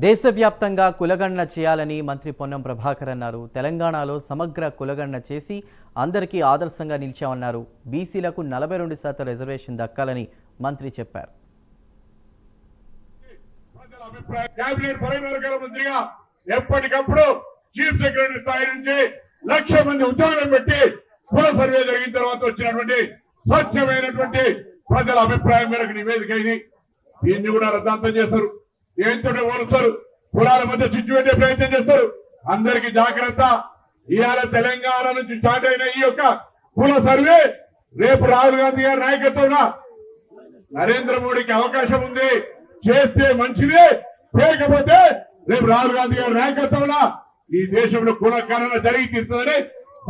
దేశవ్యాప్తంగా కులగణన చేయాలని మంత్రి పొన్నం ప్రభాకర్ అన్నారు. తెలంగాణలో సమగ్ర కులగణన చేసి అందరికీ ఆదర్శంగా నిలిచామన్నారు. బీసీలకు 42% రిజర్వేషన్ దక్కాలని మంత్రి చెప్పారు. ఎప్పటికప్పుడు చీఫ్ సెక్రటరీ స్థాయి నుంచి 1,00,000 మంది ఉద్యోగం పెట్టి కుల సర్వే జరిగిన తర్వాత వచ్చినటువంటి స్వచ్ఛమైనటువంటి ప్రజల అభిప్రాయం మేరకు నివేదిక ఇది. దీన్ని కూడా రద్దాంతం చేస్తారు, ఏంతో ఓలుస్తారు, కులాల మధ్య చిచ్చు పెట్టే ప్రయత్నం చేస్తారు. అందరికీ జాగ్రత్త. ఇవాళ తెలంగాణ నుంచి స్టార్ట్ అయిన ఈ యొక్క కుల సర్వే రేపు రాహుల్ గాంధీ గారి నాయకత్వంలో నరేంద్ర మోడీకి అవకాశం ఉంది. చేస్తే మంచిదే, చేయకపోతే రేపు రాహుల్ గాంధీ గారి నాయకత్వంలో ఈ దేశంలో కుల గణన జరిగి తీరుతుందని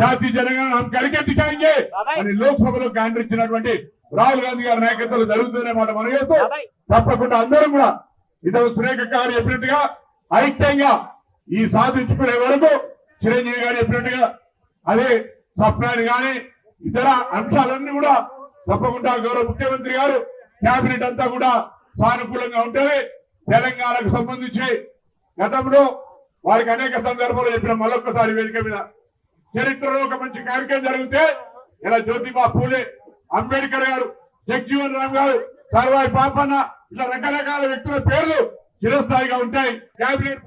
జాతీయ జనగణన కలిగెత్తికాయించే అని లోక్సభలో క్యాండర్ ఇచ్చినటువంటి రాహుల్ గాంధీ గారి నాయకత్వంలో జరుగుతుందనే మాట మనం చేస్తూ తప్పకుండా అందరం కూడా ఇతర సురేఖ గారు చెప్పినట్టుగా ఐక్యంగా ఈ సాధించుకునే వరకు చిరంజీవి గారు చెప్పినట్టుగా అదే స్వప్నాన్ని గాని ఇతర అంశాలన్నీ కూడా తప్పకుండా గౌరవ ముఖ్యమంత్రి గారు కేబినెట్ అంతా కూడా సానుకూలంగా ఉంటుంది. తెలంగాణకు సంబంధించి గతంలో వారికి అనేక సందర్భాలు చెప్పిన మరొకసారి వేదిక మీద చరిత్రలో ఒక మంచి కార్యక్రమం జరిగితే ఇలా జ్యోతిబా పూలే, అంబేద్కర్ గారు, జగజీవన్ రామ్ గారు, సర్వాయి పాపన్న ఇలా రకరకాల వ్యక్తుల పేర్లు చిరస్థాయిగా ఉంటాయి. కేబినెట్